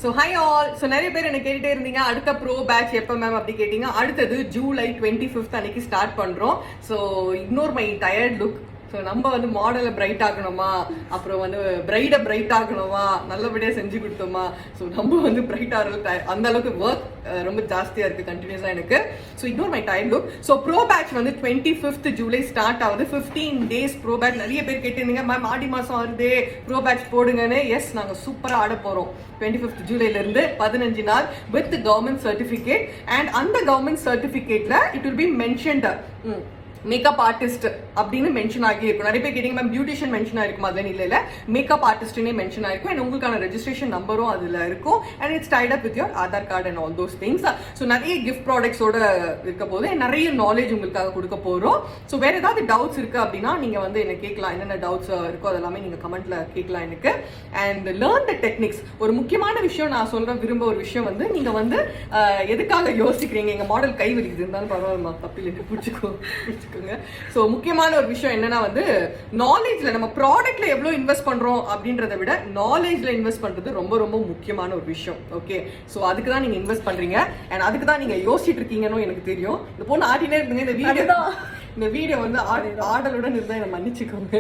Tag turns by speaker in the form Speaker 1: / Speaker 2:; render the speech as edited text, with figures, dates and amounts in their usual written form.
Speaker 1: So high all. So நிறைய பேர் என்ன கேட்டுட்டே இருந்தீங்க அடுத்த ப்ரோ பேட்ச் எப்போ மேம் அப்படி கேட்டீங்க. அடுத்தது ஜூலை 25 அன்னைக்கு ஸ்டார்ட் பண்ணுறோம். So ignore my tired look. So நம்ம வந்து மாடலை பிரைட் ஆகணுமா, அப்புறம் வந்து பிரைடை பிரைட் ஆகணுமா, நல்லபடியாக செஞ்சு கொடுத்தோமா. ஸோ நம்ம வந்து பிரைட் ஆகிறது அந்த அளவுக்கு ஒர்க் ரொம்ப ஜாஸ்தியாக இருக்குது கண்டினியூஸாக எனக்கு. So ignore my time look. So pro batch வந்து 25 ஜூலை ஸ்டார்ட் ஆகுது. 15 டேஸ் ப்ரோ பேட்ச். நிறைய பேர் கேட்டிருந்தீங்க மேம் ஆடி மாதம் வருது ப்ரோ பேட்ச் போடுங்கன்னு. எஸ், நாங்கள் சூப்பராக ஆட போகிறோம் 25 ஜூலைலேருந்து 15 நாள் வித் கவர்மெண்ட் சர்டிஃபிகேட். அண்ட் அந்த கவர்மெண்ட் சர்டிஃபிகேட்டில் it will be mentioned makeup artist அப்படின்னு மென்ஷன் ஆகி இருக்கும். நிறைய பேர் கேட்டீங்க மேம் பியூட்டிஷியன் மென்ஷன் ஆயிருக்கும். அதுல இல்ல மேக்கப் ஆர்டிஸ்ட்னே மென்ஷன் ஆயிருக்கும். அண்ட் உங்களுக்கான ரெஜிஸ்ட்ரேஷன் நம்பரும் அதுல இருக்கும். And it's tied up with your Aadhaar card and all those things. So நிறைய கிஃப்ட் ப்ராடக்ட்ஸோட இருக்க போது நிறைய நாலேஜ் உங்களுக்காக கொடுக்க போறோம். ஸோ வேற ஏதாவது டவுட்ஸ் இருக்கு அப்படின்னா நீங்க வந்து என்ன கேட்கலாம். என்னென்ன டவுட்ஸ் இருக்கோ அதெல்லாமே நீங்க கமெண்ட்ல கேட்கலாம் எனக்கு. And learn the techniques. ஒரு முக்கியமான விஷயம் நான் சொல்ற விரும்ப ஒரு விஷயம் வந்து நீங்க வந்து எதுக்காக யோசிக்கிறீங்க. எங்க மாடல் கை வலிக்குது இருந்தாலும் பரவாயில்லமா, தப்பில்லை, பிடிச்சிக்கோ. சோ முக்கியமான ஒரு விஷயம் என்னன்னா வந்து நாலேஜ்ல நம்ம ப்ராடக்ட்ல எவ்வளவு இன்வெஸ்ட் பண்றோம் அப்படின்றத விட நாலேஜ்ல இன்வெஸ்ட் பண்றது ரொம்ப ரொம்ப முக்கியமான ஒரு விஷயம். ஓகே, சோ அதுக்கு தான் நீங்க இன்வெஸ்ட் பண்றீங்க. அண்ட் அதுக்கு தான் நீங்க யோசிச்சுட்டு இருக்கீங்கன்னு எனக்கு தெரியும். இந்த பொண்ணு ஆடினே இருந்தீங்க. இந்த வீடியோ வந்து ஆடலுடன் இருந்தா என்ன மன்னிச்சுக்கோங்க.